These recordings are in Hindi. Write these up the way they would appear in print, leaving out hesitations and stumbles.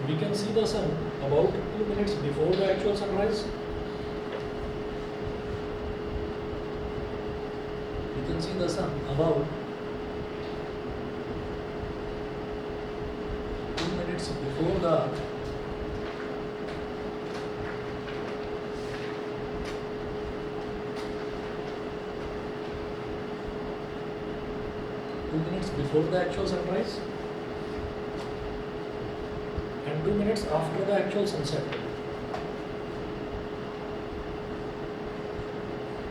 we can see the sun about 2 minutes before the actual sunrise. We can see the sun about 2 minutes before the actual sunrise and 2 minutes after the actual sunset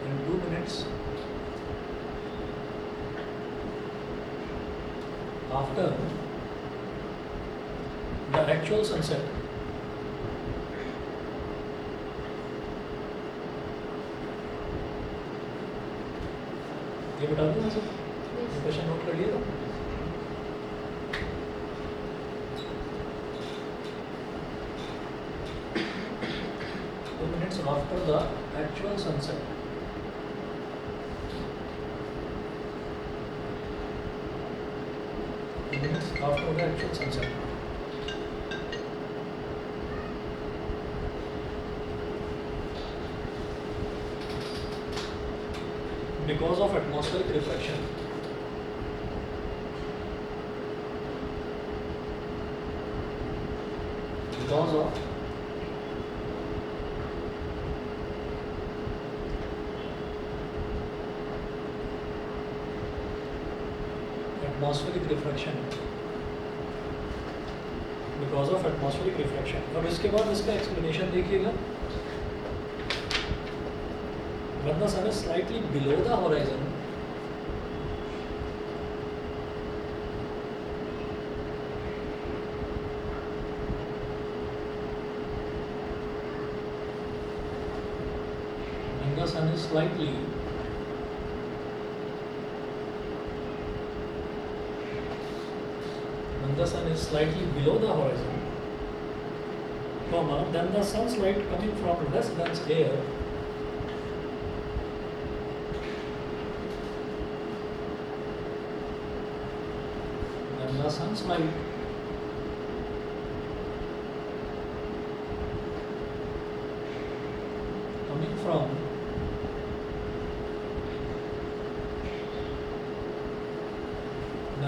and 2 minutes after the actual sunset. ये बता दूँ ना सर, क्वेश्चन नोट कर लिएगा. 2 minutes after the actual sunset. Minutes after the actual sunset. Because of atmospheric refraction. Because of atmospheric refraction. Because of atmospheric refraction. अब इसके बाद इसका explanation देखिएगा. When the sun is slightly below the horizon, when the sun is slightly below the horizon, comma, then the sun's light coming from less dense air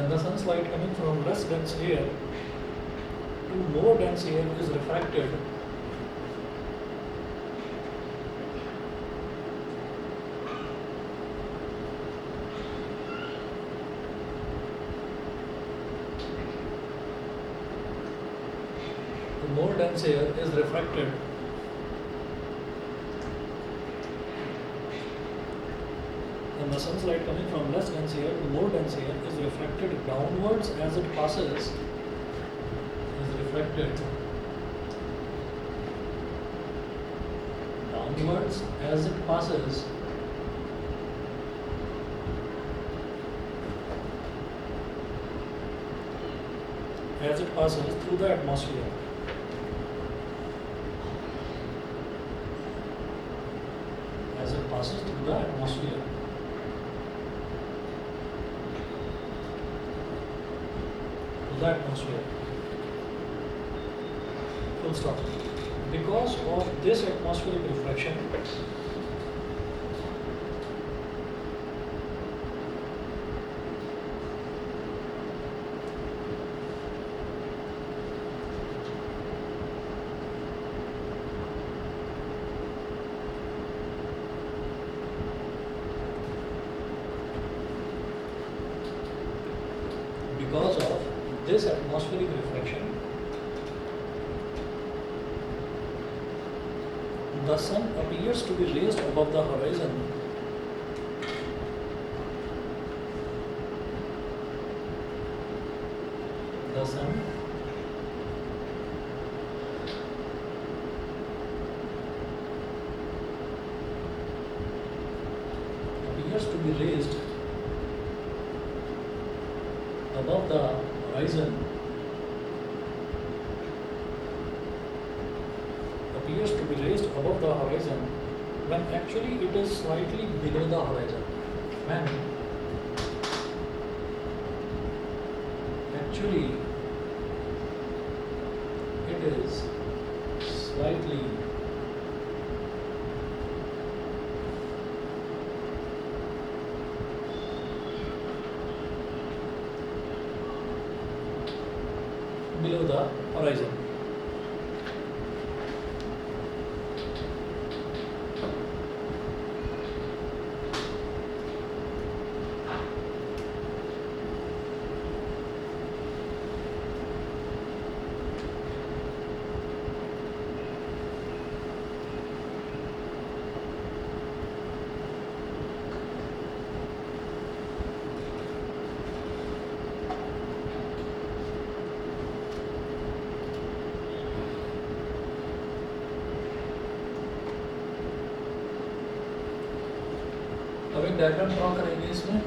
the sun's light coming from less dense air to more dense air is refracted and the sun's light coming from less dense air to more dense air is refracted downwards as it passes through the atmosphere. As it passes through the atmosphere. Full stop. Because of this atmospheric refraction, the sun appears to be raised above the horizon. The sun appears to be raised above the horizon. Appears to be raised above the horizon when actually it is slightly below the horizon. When actually it below the horizon. अब एक डायग्राम ड्रॉ करेंगे इसमें।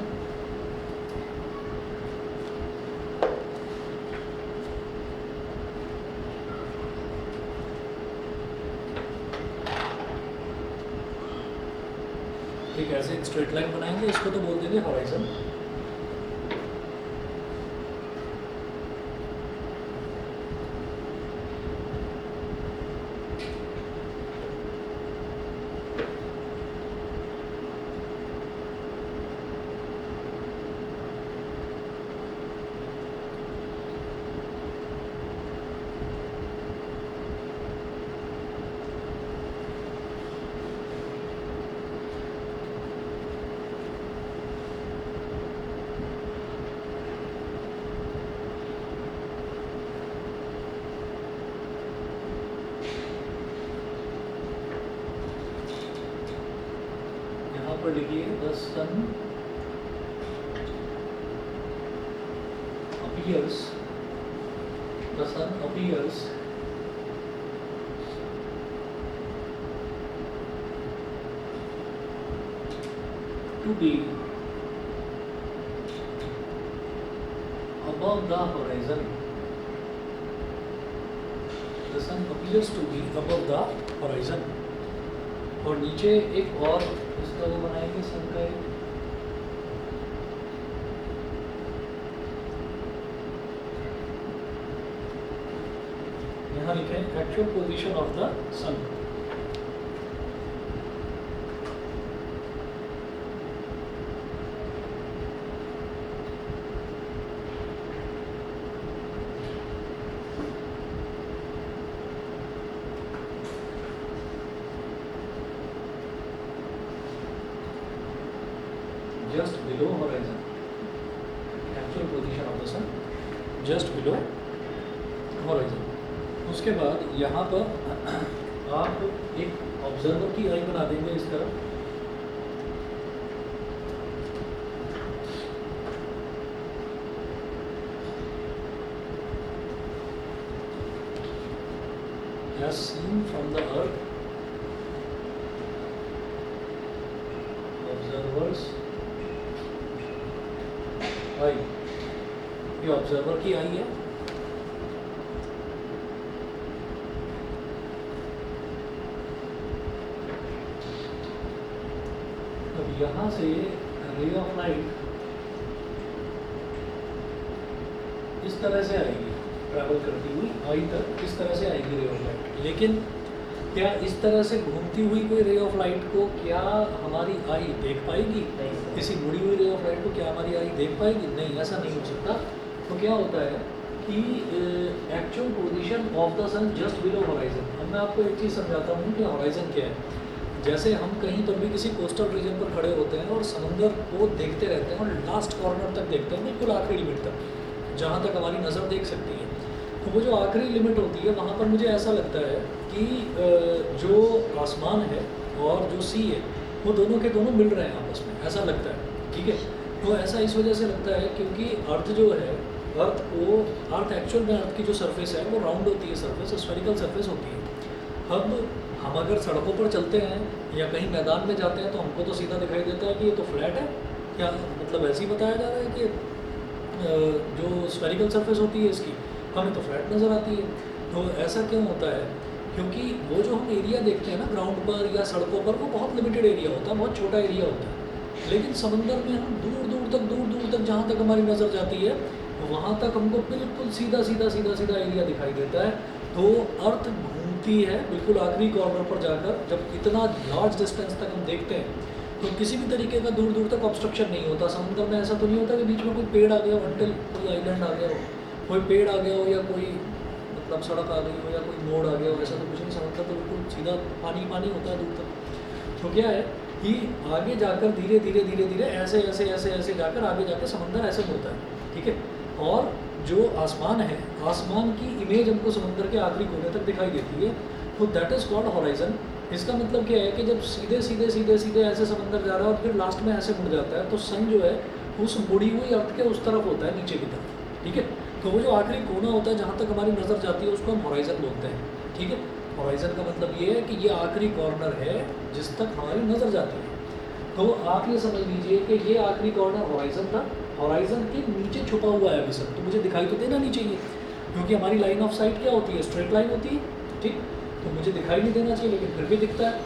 ठीक है, ऐसे एक स्ट्रेट लाइन बनाएंगे, इसको तो बोल देंगे हॉराइजन। पर लिखिए the sun appears to be above the horizon. The sun appears to be above the horizon. और नीचे एक और इसका वो बनाएंगे सन का एक, यहाँ लिखे actual position of the sun. just below horizon, actual position of the sun just below horizon। उसके बाद यहाँ पर आप एक ऑब्जर्वर की आई बना देंगे इस तरह, as seen from the earth, observers आई, ये ऑब्जर्वर की आई है। अब यहाँ से रे ऑफ लाइट इस तरह से आएगी, ट्रैवल करती हुई आई तक इस तरह से आएगी रे ऑफ लाइट। लेकिन क्या इस तरह से घूमती हुई कोई रे ऑफ लाइट को क्या हमारी आई देख पाएगी? किसी मुड़ी हुई रे ऑफ लाइट को क्या हमारी आई देख पाएगी? नहीं, ऐसा नहीं हो सकता। तो क्या होता है कि actual position of the sun just below horizon. अब मैं आपको एक चीज़ समझाता हूँ कि हॉराइजन क्या है। जैसे हम कहीं पर भी किसी कोस्टल रीजन पर खड़े होते हैं और समंदर को देखते रहते हैं और लास्ट कॉर्नर तक देखते हैं, बिल्कुल आखिरी लिमिट तक, जहाँ तक हमारी नज़र देख सकती है। तो वो जो आखिरी लिमिट होती है वहाँ पर मुझे ऐसा लगता है कि जो आसमान है और जो सी है वो दोनों के दोनों मिल रहे हैं आपस में, ऐसा लगता है। ठीक है, तो ऐसा इस वजह से लगता है क्योंकि अर्थ जो है, अर्थ एक्चुअल में अर्थ की जो सरफेस है वो राउंड होती है, सरफेस स्फेरिकल सरफेस होती है। अब हम अगर सड़कों पर चलते हैं या कहीं मैदान में जाते हैं तो हमको तो सीधा दिखाई देता है कि ये तो फ्लैट है, क्या मतलब ऐसे ही बताया जा रहा है कि जो स्फेरिकल सरफेस होती है इसकी हमें तो फ्लैट नज़र आती है। तो ऐसा क्यों होता है? क्योंकि वो जो हम एरिया देखते हैं ना ग्राउंड पर या सड़कों पर, वो बहुत लिमिटेड एरिया होता है, बहुत छोटा एरिया होता है। लेकिन समंदर में हम दूर दूर तक जहाँ तक हमारी नज़र जाती है वहाँ तक हमको बिल्कुल सीधा एरिया दिखाई देता है। तो अर्थ घूमती है बिल्कुल आखिरी कॉर्नर पर जाकर। जब इतना लार्ज डिस्टेंस तक हम देखते हैं तो किसी भी तरीके का दूर तक ऑब्स्ट्रक्शन नहीं होता। समुद्र में ऐसा तो नहीं होता कि बीच में कोई पेड़ आ गया, अंटिल कोई आइलैंड आ गया हो, कोई पेड़ आ गया हो या कोई मतलब सड़क आ गई हो या कोई मोड़ आ गया हो, ऐसा तो कुछ नहीं, समंदर तो बिल्कुल सीधा पानी पानी होता है दूर तक। तो क्या है कि आगे जाकर धीरे धीरे धीरे धीरे ऐसे ऐसे ऐसे ऐसे जाकर आगे जाकर समंदर ऐसे मुड़ता है, ठीक है। और जो आसमान है, आसमान की इमेज हमको समंदर के आखिरी कोने तक दिखाई देती है, तो दैट इज़ कॉल्ड हॉराइजन। इसका मतलब क्या है कि जब सीधे सीधे सीधे सीधे ऐसे समंदर जा रहा है और फिर लास्ट में ऐसे मुड़ जाता है, तो सन जो है उस मुड़ी हुई अर्थ के उस तरफ होता है, नीचे की तरफ, ठीक है। तो वो जो आखिरी कोना होता है जहाँ तक हमारी नज़र जाती है उसको हम हॉराइजन बोलते हैं, ठीक है। हॉराइजन का मतलब ये है कि ये आखिरी कॉर्नर है जिस तक हमारी नज़र जाती है। तो आप ये समझ लीजिए कि ये आखिरी कॉर्नर हॉराइजन था, हॉराइजन के नीचे छुपा हुआ है अभी सब, तो मुझे दिखाई तो देना नहीं चाहिए क्योंकि हमारी लाइन ऑफ साइट क्या होती है, स्ट्रेट लाइन होती है, ठीक। तो मुझे दिखाई नहीं देना चाहिए लेकिन फिर भी दिखता है,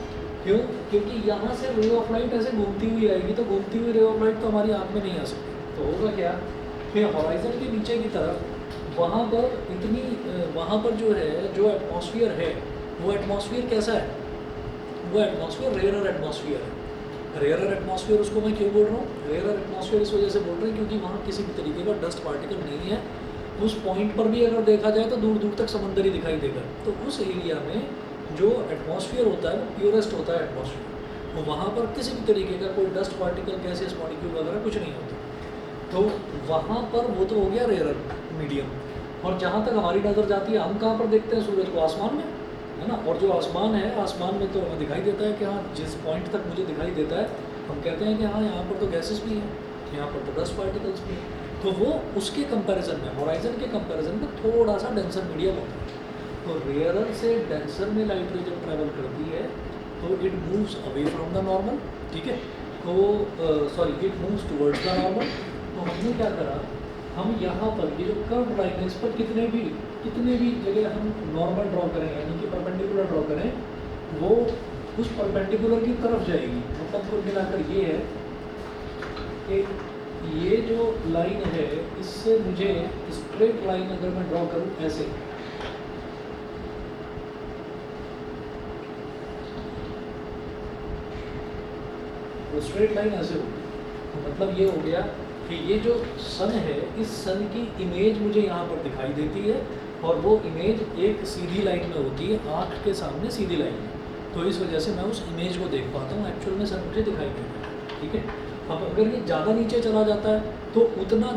क्यों? क्योंकि यहाँ से रे ऑफ लाइट ऐसे घूमती हुई आएगी, तो घूमती हुई रे ऑफ लाइट तो हमारी आँख में नहीं आ सकती। तो होगा क्या, फिर हॉराइजन के नीचे की तरफ वहाँ पर जो है, जो एटमॉस्फेयर है, वो एटमॉस्फेयर कैसा है, वो एटमॉस्फेयर रेयरर एटमॉस्फेयर है। रेयरर एटमॉस्फेयर उसको मैं क्यों बोल रहा हूँ, रेयरर एटमॉस्फेयर इस वजह से बोल रहे हैं क्योंकि वहाँ किसी भी तरीके का डस्ट पार्टिकल नहीं है। उस पॉइंट पर भी अगर देखा जाए तो दूर दूर तक समंदर ही दिखाई देगा। तो उस एरिया में जो एटमॉस्फेयर होता है वो प्योरेस्ट होता है एटमॉस्फेयर, तो वहाँ पर किसी भी तरीके का कोई डस्ट पार्टिकल, गैसेस, मॉलिक्यूल वगैरह कुछ नहीं होता। तो वहाँ पर वो तो हो गया रेयर मीडियम। और जहाँ तक हमारी नज़र जाती है, हम कहाँ पर देखते हैं सूरज को, आसमान में, है ना। और जो आसमान है, आसमान में तो हमें दिखाई देता है कि हाँ जिस पॉइंट तक मुझे दिखाई देता है हम कहते हैं कि हाँ यहाँ पर तो गैसेस भी हैं, यहाँ पर तो डस्ट पार्टिकल्स भी हैं। तो वो उसके कंपैरिजन में, हॉराइजन के कंपैरिजन में थोड़ा सा डेंसर मीडियम होता है। तो रेयरर से डेंसर में लाइट रे जब ट्रैवल करती है तो it moves away from the normal, ठीक है। तो it moves towards the normal. तो हमने क्या करा, हम यहाँ पर ये जो कर्व लाइन है इस पर कितने भी जगह हम नॉर्मल ड्रॉ करें, यानी कि परपेंडिकुलर ड्रॉ करें, वो उस परपेंडिकुलर की तरफ जाएगी। मतलब कुल मिलाकर ये है कि ये जो लाइन है इससे मुझे स्ट्रेट लाइन अगर मैं ड्रॉ करूँ ऐसे, तो स्ट्रेट लाइन ऐसे होगी। तो मतलब ये हो गया कि ये जो सन है, इस सन की इमेज मुझे यहाँ पर दिखाई देती है और वो इमेज एक सीधी लाइन में होती है, आँख के सामने सीधी लाइन में। तो इस वजह से मैं उस इमेज को देख पाता हूँ, एक्चुअल में सन मुझे दिखाई देता है, ठीक है। अब अगर ये ज़्यादा नीचे चला जाता है तो उतना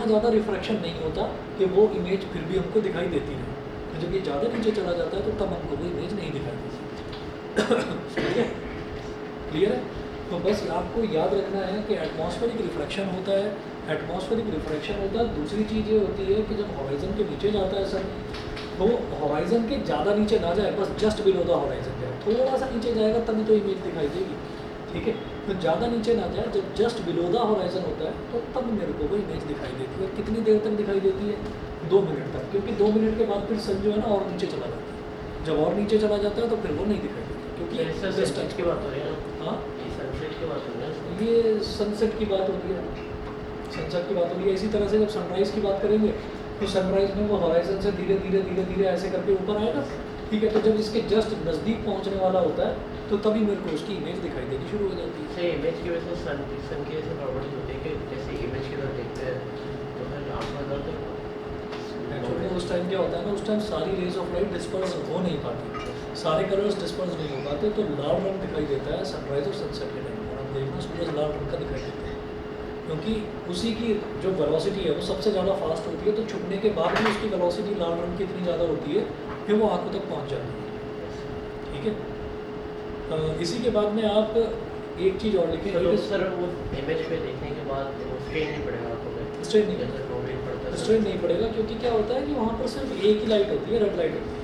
ज़्यादा रिफ्रैक्शन नहीं होता कि वो इमेज फिर भी हमको दिखाई देती है। तो जब ये ज़्यादा नीचे चला जाता है तो तब हमको वो इमेज नहीं दिखाई देती, ठीक है, क्लियर है। तो बस आपको याद रखना है कि एटमॉस्फेरिक रिफ्रैक्शन होता है, एटमॉस्फेरिक रिफ्रैक्शन होता है। दूसरी चीज़ ये होती है कि जब हॉराइजन के नीचे जाता है सन, तो हॉराइजन के ज़्यादा नीचे ना जाए, बस जस्ट बिलो द हॉराइजन जाए, थोड़ा सा नीचे जाएगा तभी तो इमेज दिखाई देगी, ठीक है। तो ज़्यादा नीचे ना जाए, जब जस्ट बिलो द हॉराइजन होता है तो तब मेरे को वो इमेज दिखाई देती है। कितनी देर तक दिखाई देती है, 2 मिनट तक, क्योंकि 2 मिनट के बाद फिर सन जो है ना और नीचे चला जाता है। जब और नीचे चला जाता है तो फिर वो नहीं दिखाई देती, क्योंकि सनसेट की बात हो रही है। हाँ, सनसेट की बात हो रही है, ये सनसेट की बात होती है, सनसेट की बात होती है। इसी तरह से जब सनराइज़ की बात करेंगे तो सनराइज़ में वो हॉराइजन से धीरे धीरे ऐसे करके ऊपर आएगा, ठीक है। तो जब इसके जस्ट नज़दीक पहुंचने वाला होता है तो तभी मेरे को उसकी इमेज दिखाई देनी शुरू हो जाती है। से इमेज की वजह से सन की ऐसी प्रॉपर्टीज होती है कि जैसे इमेज की तरह देखते हैं तो फिर आँख में दर्द एक्चुअली उस टाइम क्या होता है ना, उस टाइम सारी रेज ऑफ लाइट डिस्पर्स हो नहीं पाती, सारे कलर्स डिस्पर्स नहीं हो पाते, तो लाल रंग दिखाई देता है सनराइज और सनसेट के टाइम। और आप देखना सूरज लाल रंग का दिखाई देता है क्योंकि उसी की जो वेलोसिटी है वो सबसे ज़्यादा फास्ट होती है, तो छुपने के बाद भी उसकी वेलोसिटी लाल रंग की इतनी ज़्यादा होती है कि वो आंखों तक पहुंच जाती है, ठीक है। इसी के बाद में आप एक चीज़ और लिखें, तो सर वो इमेज पे देखने के बाद स्ट्रेन नहीं पड़ेगा आपको, स्ट्रेन नहीं पड़ेगा, स्ट्रेन नहीं पड़ेगा, क्योंकि क्या होता है कि वहाँ पर सिर्फ एक ही लाइट होती है, रेड लाइट होती है।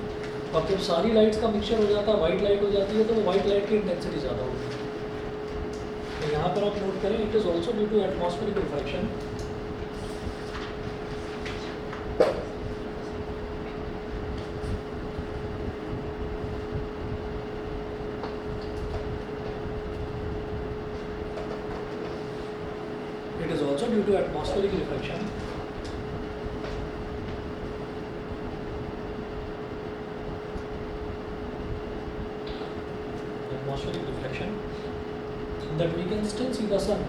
अब जब सारी लाइट्स का मिक्सचर हो जाता है, वाइट लाइट हो जाती है, तो वाइट लाइट की इंटेंसिटी ज़्यादा होती है। तो यहाँ पर आप नोट करें, it is also due to atmospheric refraction. It is also due to atmospheric refraction. Atmospheric reflection that we can still see the sun.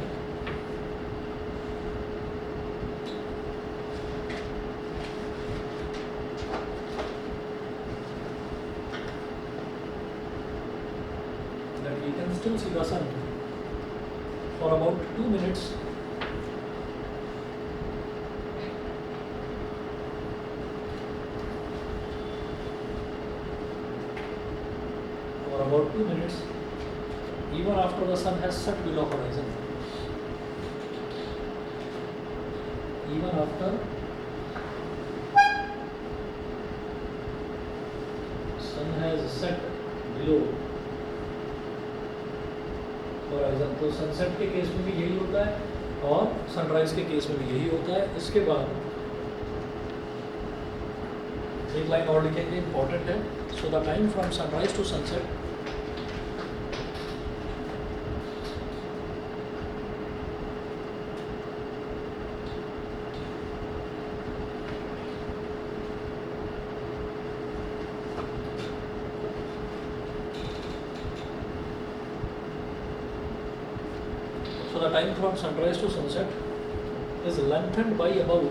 still see the sun for about 2 minutes. For about 2 minutes, even after the sun has set below horizon. Even after sun has set below horizon, तो सनसेट के केस में भी यही होता है और सनराइज के केस में भी यही होता है. इसके बाद एक लाइन और लिखेंगे, इंपॉर्टेंट है. So the time from sunrise to sunset So the time from sunrise to sunset is lengthened by about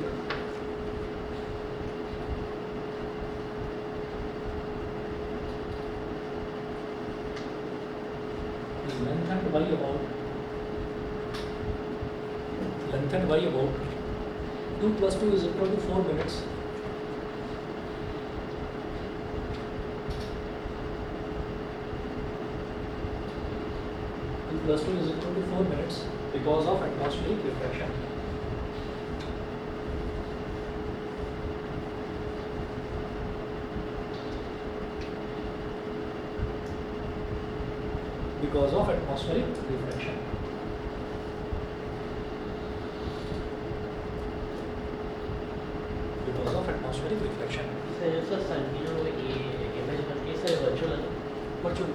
lengthened by about 2 plus 2 is equal to 4 minutes. Plus 2 is equal to 4 minutes because of atmospheric refraction. Because of atmospheric refraction. Because of atmospheric refraction. Sir sun की जो ये इमेज बनती है सर वर्चुअल वर्चुअल,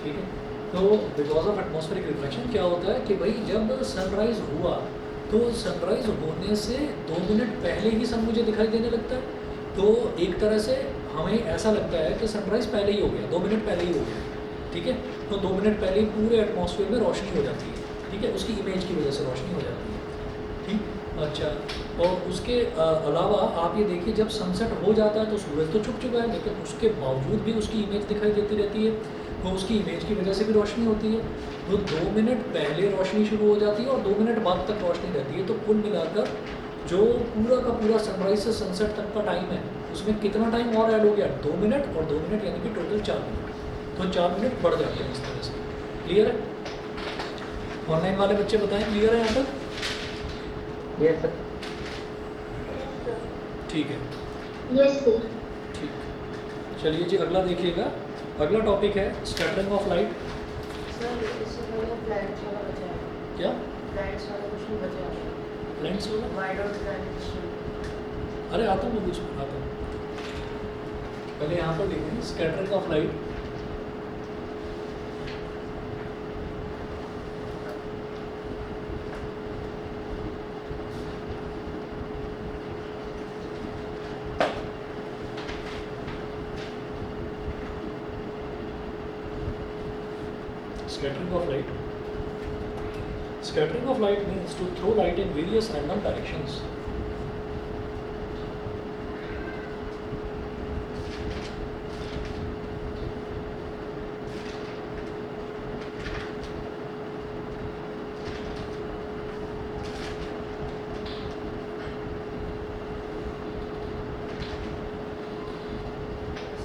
ठीक है. तो बिकॉज ऑफ एटमॉस्फेरिक रिफ्लेक्शन क्या होता है कि भाई जब सनराइज हुआ तो सनराइज होने से 2 मिनट पहले ही सन मुझे दिखाई देने लगता है. तो एक तरह से हमें ऐसा लगता है कि सनराइज पहले ही हो गया, 2 मिनट पहले ही हो गया. ठीक है, तो 2 मिनट पहले ही पूरे एटमॉस्फेयर में रोशनी हो जाती है. ठीक है, उसकी इमेज की वजह से रोशनी हो जाती है. ठीक, अच्छा. और उसके अलावा आप ये देखिए, जब सनसेट हो जाता है तो सूरज तो छुप चुका है, लेकिन उसके बावजूद भी उसकी इमेज दिखाई देती रहती है. तो उसकी इमेज की वजह से भी रोशनी होती है. तो 2 मिनट पहले रोशनी शुरू हो जाती है और 2 मिनट बाद तक रोशनी रहती है. तो कुल मिलाकर जो पूरा का पूरा सनराइज से सनसेट तक का टाइम है, उसमें कितना टाइम और ऐड हो गया? 2 मिनट और 2 मिनट, यानी कि टोटल 4 मिनट. तो 4 मिनट बढ़ जाते हैं इस तरह से. क्लियर है? ऑनलाइन वाले बच्चे बताएं, क्लियर है यहाँ तक? Yes sir. ठीक है, यस सर. ठीक. चलिए जी, अगला देखिएगा. अगला टॉपिक है स्कैटरिंग ऑफ लाइट. सर इससे पहले प्लैंट्स वाला बचा है. क्या? प्लैंट्स वाला कुछ नहीं बचा है. लेंस वाला? Wide out transition. अरे आता हूँ मैं, कुछ आता हूँ. पहले यहाँ पर देखें scattering of light. Scattering of light. Scattering of light means to throw light in various random directions.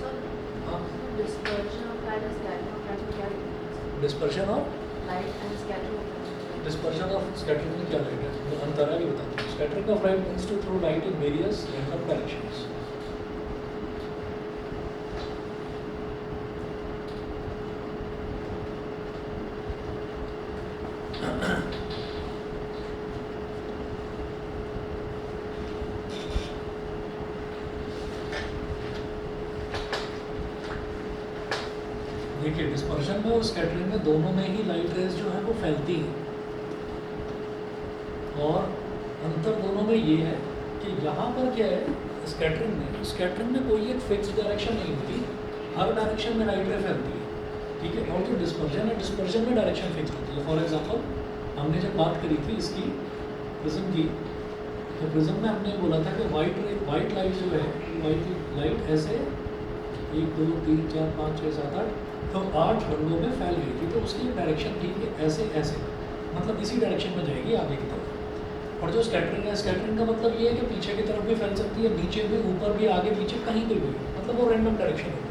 Sir हाँ, dispersion of light and scattering of light में क्या डिफरेंस है? डिस्पर्शन और light and scattering of light. Dispersion of scattering में क्या रहेगा? मैं अंतर है भी बताता हूँ. Scattering of light means to throw light in various random directions. देखिए, डिस्पर्शन में और स्कैटरिंग में दोनों में ही लाइट रेज जो है वो फैलती है. और अंतर दोनों में ये है कि यहाँ पर क्या है, स्कैटरिंग में कोई एक फिक्स डायरेक्शन नहीं होती, हर डायरेक्शन में लाइट रे फैलती है. ठीक है, और जो डिस्पर्शन है, डिस्पर्शन में डायरेक्शन फिक्स होती है. फॉर एग्जांपल, हमने जब बात करी थी इसकी प्रिज्म की, तो प्रिज्म में हमने बोला था कि वाइट लाइट जो है, वाइट लाइट ऐसे 1 2 3 4 5 6 7 8 तो 8 रंगों में फैल गई थी, तो उसकी डायरेक्शन थी कि ऐसे ऐसे, मतलब इसी डायरेक्शन में जाएगी आगे की तरफ। और जो स्कैटरिंग है, स्कैटरिंग का मतलब ये है कि पीछे की तरफ भी फैल सकती है, नीचे भी, ऊपर भी, आगे पीछे, कहीं पर भी, मतलब वो रैंडम डायरेक्शन होगी।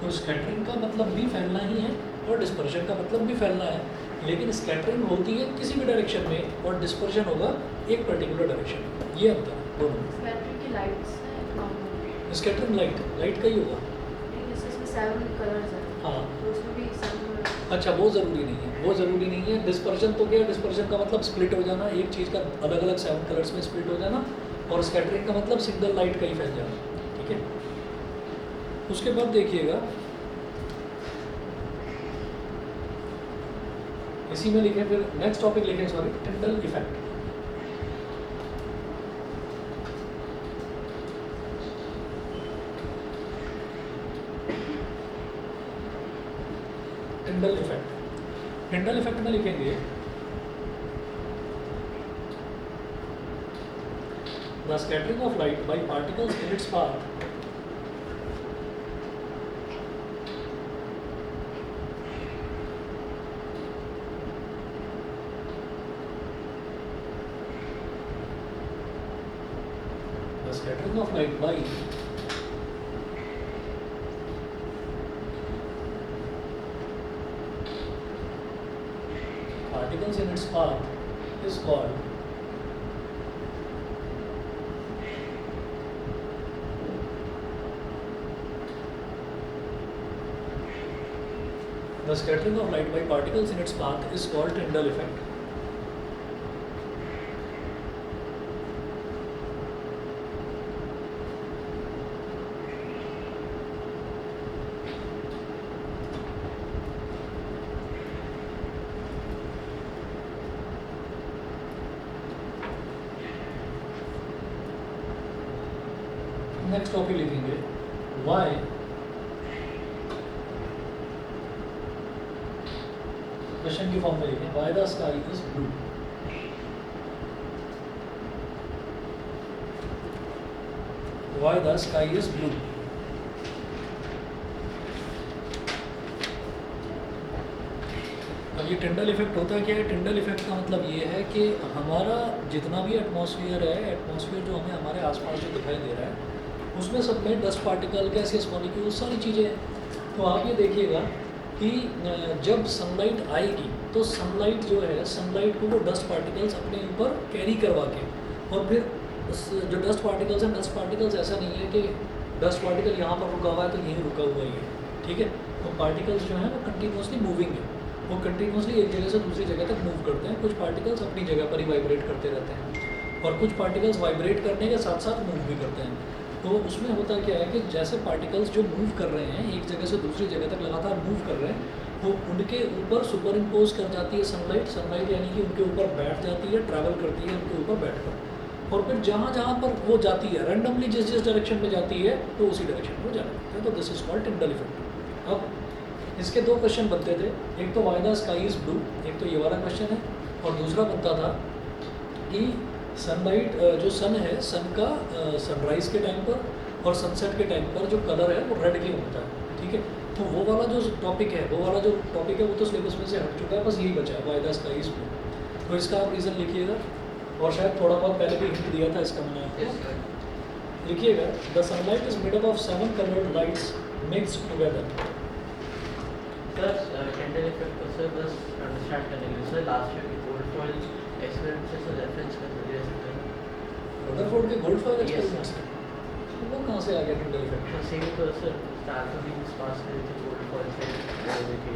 तो स्कैटरिंग का मतलब भी फैलना ही है और डिस्पर्शन का मतलब भी फैलना है, लेकिन स्कैटरिंग होती है किसी भी डायरेक्शन में और डिस्पर्शन होगा एक पर्टिकुलर डायरेक्शन में। ये अंतर है दोनों में। स्कैटरिंग की लाइट्स है नॉर्मल, स्कैटरिंग लाइट का ही होगा। लेकिन जैसे इसमें 7 कलर्स हैं हाँ, तो उसमें भी 7 कलर्स। अच्छा, वो ज़रूरी नहीं है, वो ज़रूरी नहीं है। डिस्पर्शन तो क्या है, डिस्पर्शन का मतलब स्प्लिट हो जाना, एक चीज़ का अलग अलग 7 कलर्स में स्प्लिट हो जाना, और स्कैटरिंग का मतलब सिंगल लाइट का ही फैल जाना, ठीक है। उसके बाद देखिएगा, इसी में लिखें, फिर नेक्स्ट टॉपिक लिखें, sorry, Tyndall effect. Tyndall effect, Tyndall effect में लिखेंगे the scattering of light by particles in its path scattering of light by particles in its path is called the scattering of light by particles in its path is called Tyndall effect. Next topic लिखेंगे वाई क्वेश्चन की फॉर्म में लिखें why the sky is blue. Why the sky is blue. अब ये टिंडल इफेक्ट होता है क्या है? टिंडल इफेक्ट का मतलब ये है कि हमारा जितना भी एटमॉस्फेयर है, एटमॉस्फेयर जो हमें हमारे आसपास जो दिखाई दे रहा है, उसमें सब में डस्ट पार्टिकल, गैसियस मॉलिक्यूल, सारी चीज़ें हैं। तो आप ये देखिएगा कि जब सनलाइट आएगी तो सनलाइट जो है, सनलाइट को वो डस्ट पार्टिकल्स अपने ऊपर कैरी करवा के, और फिर जो डस्ट पार्टिकल्स हैं, डस्ट पार्टिकल्स ऐसा नहीं है कि डस्ट पार्टिकल यहाँ पर रुका हुआ है तो यहीं रुका हुआ ही है, ठीक है। तो पार्टिकल्स जो हैं वो कंटिन्यूसली मूविंग है, वो कंटिन्यूसली एक जगह से दूसरी जगह तक मूव करते हैं। कुछ पार्टिकल्स अपनी जगह पर ही वाइब्रेट करते रहते हैं और कुछ पार्टिकल्स वाइब्रेट करने के साथ साथ मूव भी करते हैं। तो उसमें होता क्या है कि जैसे पार्टिकल्स जो मूव कर रहे हैं, एक जगह से दूसरी जगह तक लगातार मूव कर रहे हैं, वो उनके ऊपर सुपर इम्पोज कर जाती है सनलाइट। सनलाइट यानी कि उनके ऊपर बैठ जाती है, ट्रैवल करती है उनके ऊपर बैठकर, और फिर जहाँ जहाँ पर वो जाती है, रैंडमली जिस जिस डायरेक्शन में जाती है तो उसी डायरेक्शन में जाना पड़ता है। तो this is called Tyndall effect. अब इसके दो क्वेश्चन बनते थे, एक तो why the sky is blue, एक तो ये वाला क्वेश्चन है, और दूसरा बनता था कि सनलाइट जो सन है, सन का सनराइज़ के टाइम पर और सनसेट के टाइम पर जो कलर है वो रेड क्यों होता है, ठीक है। तो वो वाला जो टॉपिक है, वो तो सिलेबस में से हट चुका है, बस यही बचा है why the sky is blue. तो इसका आप रीज़न लिखिएगा, और शायद थोड़ा बहुत पहले भी हिंट दिया था इसका मैंने आपको। लिखिएगा the sunlight is made up of 7 coloured lights mixed together. Sir Tyndall effect को सर बस अंडरस्टैंड करने के लिए सर लास्ट ईयर की गोल्ड फॉइल एक्सपेरिमेंट से सर रेफरेंस कर सकते हैं। रदरफोर्ड के गोल्ड फॉइल Yes, एक्सपेरिमेंट से वो कहाँ से आ गया टिंडल इफेक्ट? तो सेम तो सर स्टार तो भी पास करे थे गोल्ड फॉइल से हुए थे।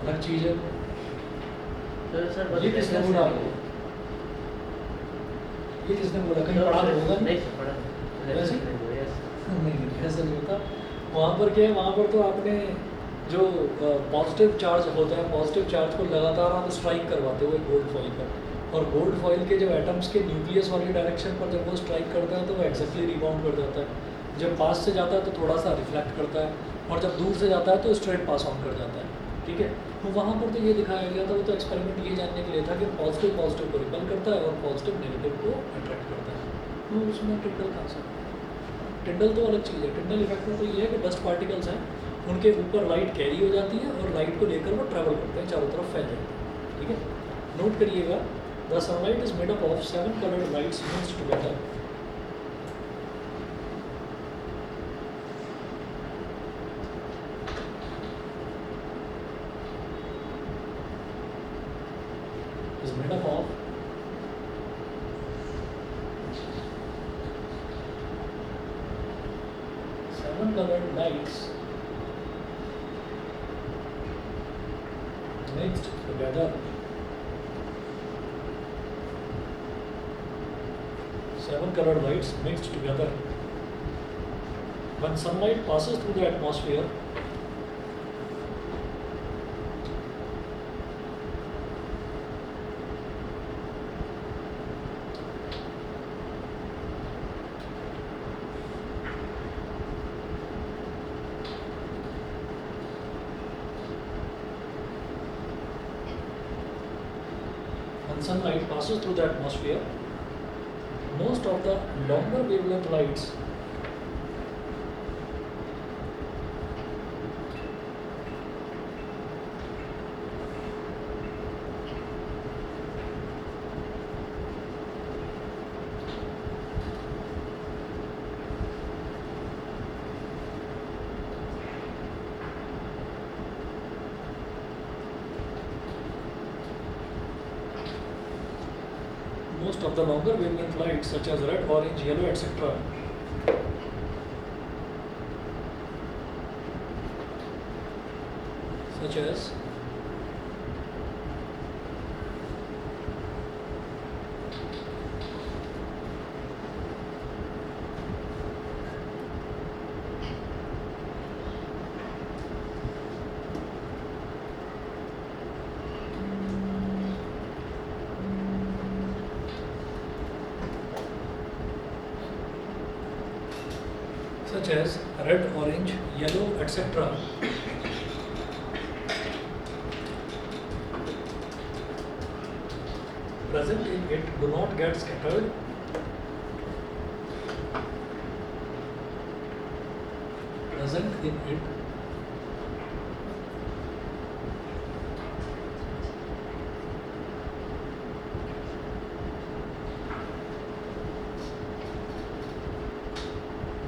अलग चीज़ है। तो सर बस ये किसने बोला आपको? ये किसने बोला? कहीं पढ़ा होगा? नहीं सर पढ़ा वैसे? नहीं, ऐसा नहीं होता। वहाँ पर क्या है, वहाँ पर तो आपने जो पॉजिटिव चार्ज होता है, पॉजिटिव चार्ज को लगातार आप स्ट्राइक करवाते हो गोल्ड फॉइल पर, और गोल्ड फॉइल के जो एटम्स के न्यूक्लियस वाली डायरेक्शन पर जब वो स्ट्राइक करता है तो वो एक्जैक्टली रिबाउंड कर जाता है। जब पास से जाता है तो थोड़ा सा रिफ्लेक्ट करता है, और जब दूर से जाता है तो स्ट्रेट पास ऑन कर जाता है, ठीक है। तो वहाँ पर तो ये दिखाया गया था, वो तो एक्सपेरिमेंट ये जानने के लिए था कि पॉजिटिव को रिपल करता है और पॉजिटिव नेगेटिव को अट्रैक्ट करता है। तो उसमें टिंडल कहाँ से? टिंडल तो अलग चीज़ है। टिंडल इफेक्ट में तो ये है कि डस्ट पार्टिकल्स हैं उनके ऊपर लाइट कैरी हो जाती है और लाइट को लेकर वो ट्रैवल करते हैं, चारों तरफ फैल जाते हैं। ठीक है, नोट करिएगा, the sunlight is made up of 7 coloured lights mixed together. is made up of seven colored lights mixed together. Seven colored lights mixed together. When sunlight passes through the atmosphere, sunlight passes through the atmosphere, most of the longer wavelength lights most of the longer wavelength lights such as red, orange, yellow, etc. such as red, orange, yellow, etc. present in it do not get scattered present in it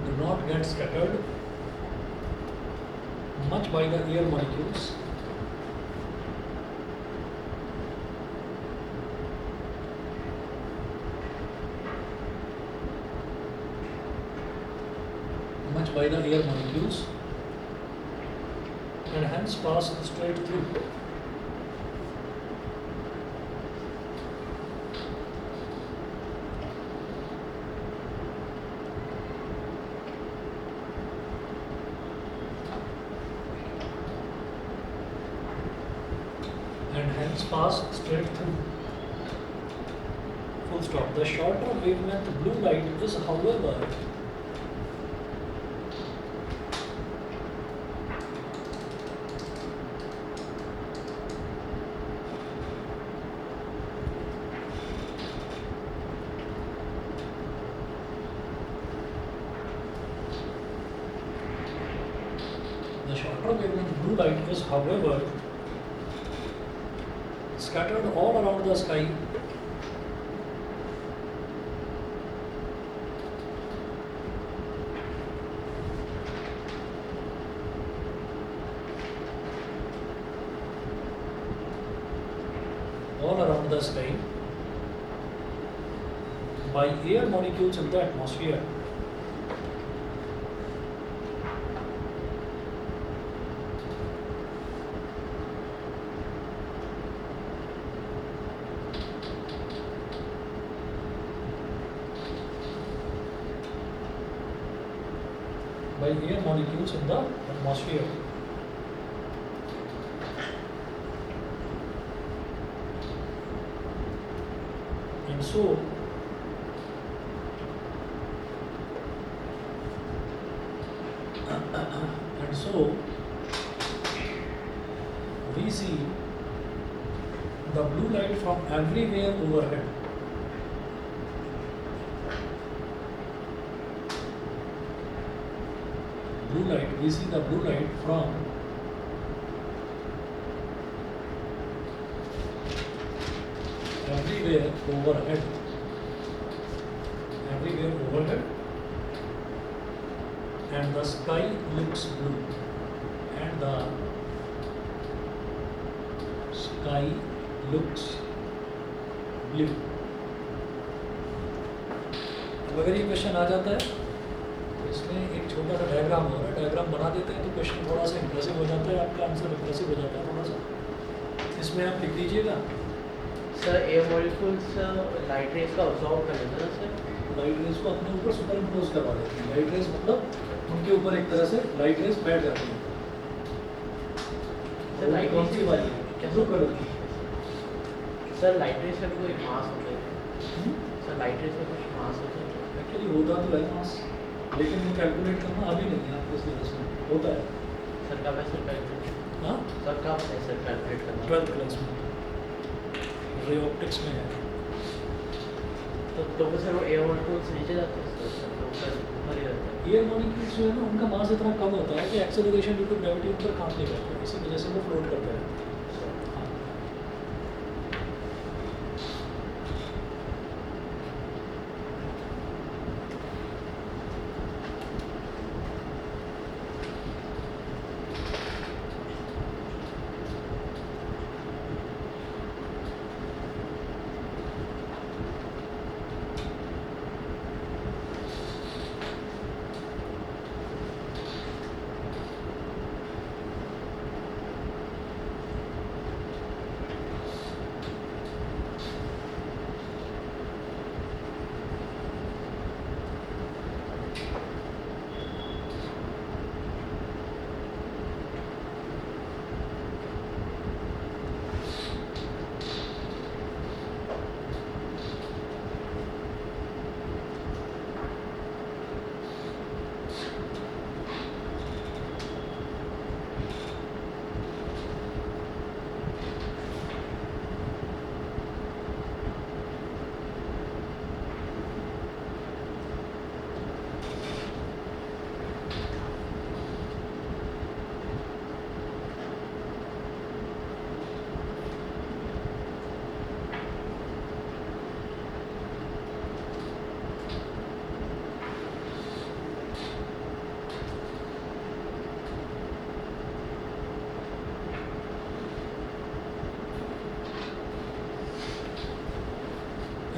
do not get scattered much by the air molecules by the air molecules and hence pass straight through. And hence pass straight through. Full stop. The shorter wavelength blue light is, however, blue light is, however, scattered all around the sky by air molecules in the atmosphere. By air molecules in the atmosphere. And so we see the blue light from everywhere overhead. blue light, we see the blue light from everywhere overhead, and the sky looks blue, and the sky looks blue. अब अगर ये क्वेश्चन आ जाता है तो इसमें एक छोटा सा डायग्राम होगा, डायग्राम बना देते हैं तो क्वेश्चन थोड़ा सा इंप्रेसिव हो जाता है, आपका आंसर इंप्रेसिव हो जाता है थोड़ा सा. इसमें आप लिख दीजिएगा sir air molecules light rays का ऑब्जॉर्व कर लेते हैं सर. लाइट रेज को अपने ऊपर सुपर इम्पोज करवा देते हैं. लाइट रेज मतलब उनके ऊपर एक तरह से लाइट रेज बैठ जाती है. सर लाइट कौन सी वाली है? ब्लू कलर की. सर लाइट रेज का कोई मास होता है सर. लाइट रेज का कुछ मास होता है एक्चुअली होता तो है मास, लेकिन वो कैलकुलेट करना अभी नहीं है आपको, इसलिए इसमें होता है. सर कब है सर कैलकुलेट. हाँ, सर कब है सर कैलकुलेट करना. 12th क्लास में रे ऑप्टिक्स में है. तो सर वो एयर मॉलिक्यूल्स नीचे जाते हैं सर तो ऊपर ही रहते हैं. एयर मॉलिक्यूल्स जो है ना, उनका मास इतना कम होता है कि एक्सेलरेशन ड्यू टू ग्रेविटी उन पर काम नहीं करता, इसी वजह से वो फ्लोट करते हैं. हाँ.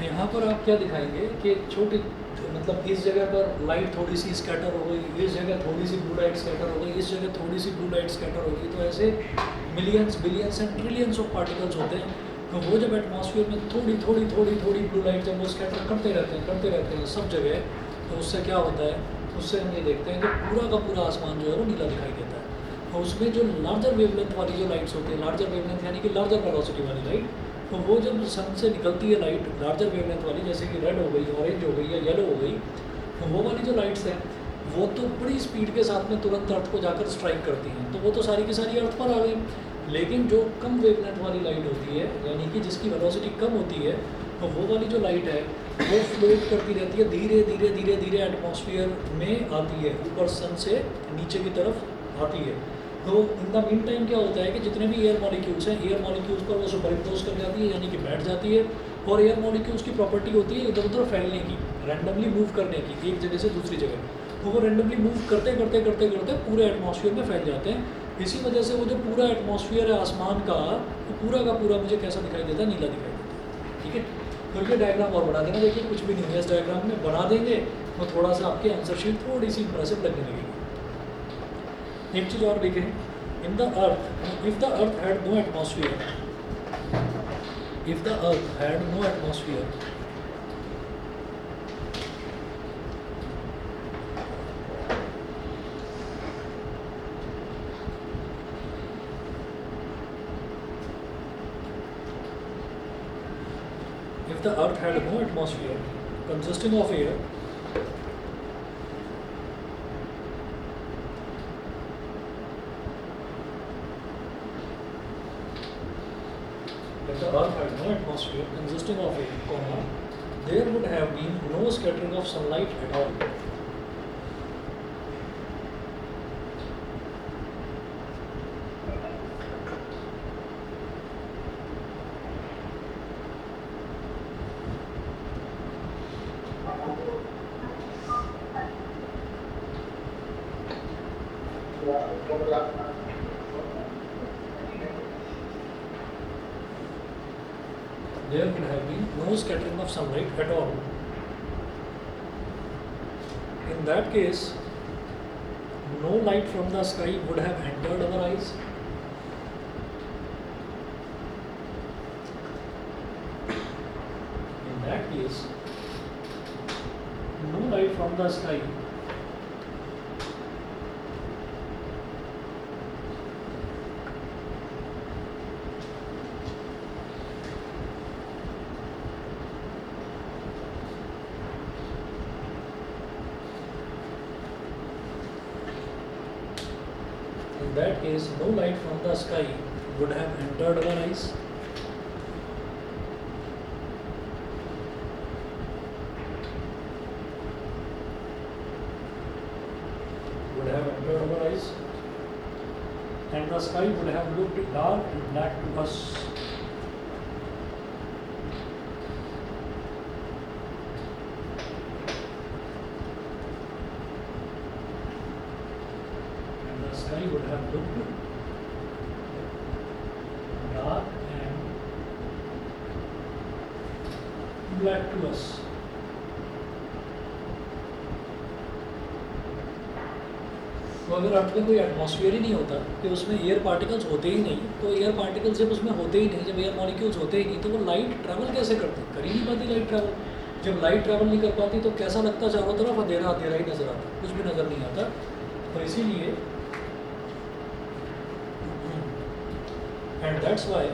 यहाँ पर आप क्या दिखाएंगे कि छोटी, मतलब इस जगह पर लाइट थोड़ी सी स्कैटर हो गई, इस जगह थोड़ी सी ब्लू लाइट स्कैटर हो गई, इस जगह थोड़ी सी ब्लू लाइट स्कैटर होगी. तो ऐसे millions billions and trillions of particles होते हैं. तो वो जब एटमॉस्फेयर में थोड़ी थोड़ी थोड़ी थोड़ी ब्लू लाइट जब वो स्कैटर करते रहते हैं सब जगह, तो उससे क्या होता है, उससे हम ये देखते हैं कि पूरा का पूरा आसमान जो है वो नीला दिखाई देता है. और उसमें जो लार्जर वेवलेंथ वाली जो लाइट्स होती है, लार्जर वेवलेंथ यानी कि लार्जर वेलोसिटी वाली लाइट, तो वो जब सन से निकलती है लाइट लार्जर वेवलेंथ वाली, जैसे कि रेड हो गई, ऑरेंज हो गई या येलो हो गई, तो वो वाली जो लाइट्स हैं वो तो बड़ी स्पीड के साथ में तुरंत अर्थ को जाकर स्ट्राइक करती हैं, तो वो तो सारी की सारी अर्थ पर आ गई. लेकिन जो कम वेवलेंथ वाली लाइट होती है, यानी कि जिसकी वेलोसिटी कम होती है, तो वो वाली जो लाइट है वो फ्लोट करती रहती है, धीरे धीरे धीरे धीरे एटमॉस्फेयर में आती है, ऊपर सन से नीचे की तरफ आती है. तो इन द मीन टाइम क्या होता है कि जितने भी एयर मॉलिक्यूल्स हैं, एयर मॉलिक्यूल्स पर वो सुपरइम्पोज कर जाती है, यानी कि बैठ जाती है. और एयर मॉलिक्यूल्स की प्रॉपर्टी होती है इधर उधर फैलने की, रैंडमली मूव करने की, एक जगह से दूसरी जगह. तो वो रैंडमली मूव करते करते करते करते पूरे एटमॉस्फेयर में फैल जाते हैं. इसी वजह से वो जो पूरा एटमॉस्फेयर है आसमान का, वो पूरा का पूरा मुझे कैसा दिखाई देता है, नीला दिखाई देता है. ठीक है, तो ये डायग्राम और बना देना. देखिए कुछ भी नहीं है इस डायग्राम में, बना देंगे तो थोड़ा सा आपकी आंसर शीट थोड़ी सी इंप्रेसिव लगने लगेगी. एक चीज़ और देखें, in the earth, if the earth had no atmosphere, if the earth had no atmosphere, if the earth had no atmosphere consisting of air, if the earth had no atmosphere consisting of air, comma, there would have been no scattering of sunlight at all. there would have been no scattering of sunlight at all. In that case, no light from the sky would have entered our eyes. In that case, no light from the sky in that case, no light from the sky would have entered our eyes. Would have entered our eyes, and the sky would have looked dark and black to us. And the sky would have looked dark and black to us. तो अगर अर्थ में कोई एटमॉस्फेयर ही नहीं होता कि उसमें एयर पार्टिकल्स होते ही नहीं, तो एयर पार्टिकल्स जब उसमें होते ही नहीं, जब एयर मॉलिक्यूल्स होते ही नहीं, तो वो लाइट ट्रैवल कैसे करती? कर ही नहीं पाती लाइट ट्रैवल। जब लाइट ट्रैवल नहीं कर पाती तो कैसा लगता? चारों तरफ अंधेरा अंधेरा ही नजर आता, कुछ भी नज़र नहीं आता। तो इसीलिए and that's why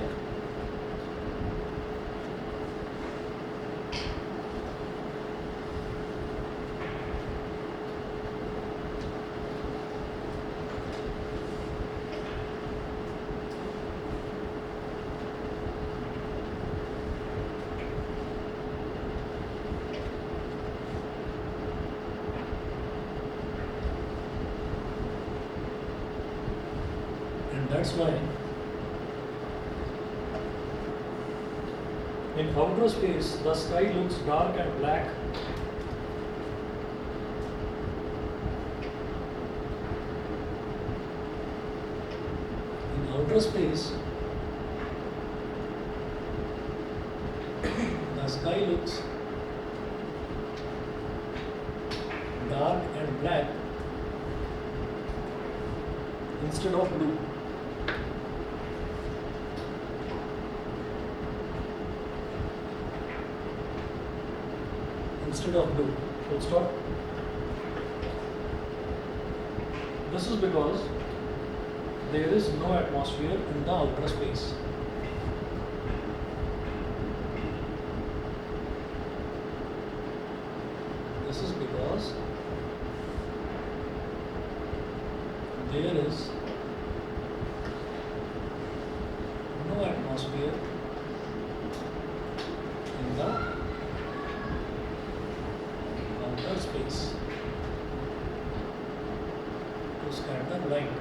That's why in outer space the sky looks dark and black. In outer space the sky looks dark and black instead of blue. Instead of blue, full stop. This is because there is no atmosphere in the outer space. This is because there is no atmosphere in the outer space to scatter light.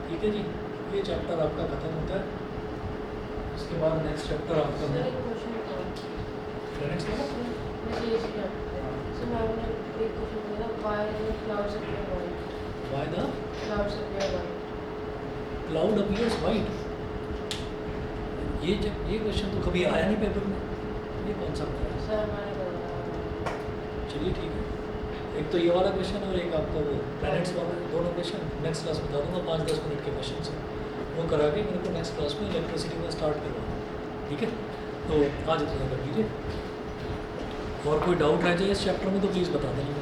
ठीक है जी, ये चैप्टर आपका खत्म होता है। इसके बाद नेक्स्ट चैप्टर आपका है सर एक क्वेश्चन बताओ। नेक्स्ट मुझे ये सीखना है। सर मैम ने एक क्वेश्चन पूछा why the clouds appear white. Why the clouds appear white. Cloud appears white. ये क्वेश्चन तो कभी आया नहीं पेपर में, ये कौन सा होता है? सर मैंने बताया। चलिए ठीक है, एक तो ये वाला क्वेश्चन और एक आपका वो प्लैनेट्स वाला, दोनों क्वेश्चन नेक्स्ट क्लास बता दूंगा। 5-10 मिनट के क्वेश्चन से वो करा के मेरे को नेक्स्ट क्लास में इलेक्ट्रिसिटी में स्टार्ट करवाना, ठीक है? तो आज इतना कर दीजिए, और कोई डाउट रह जाए इस चैप्टर में तो प्लीज़ बता देना।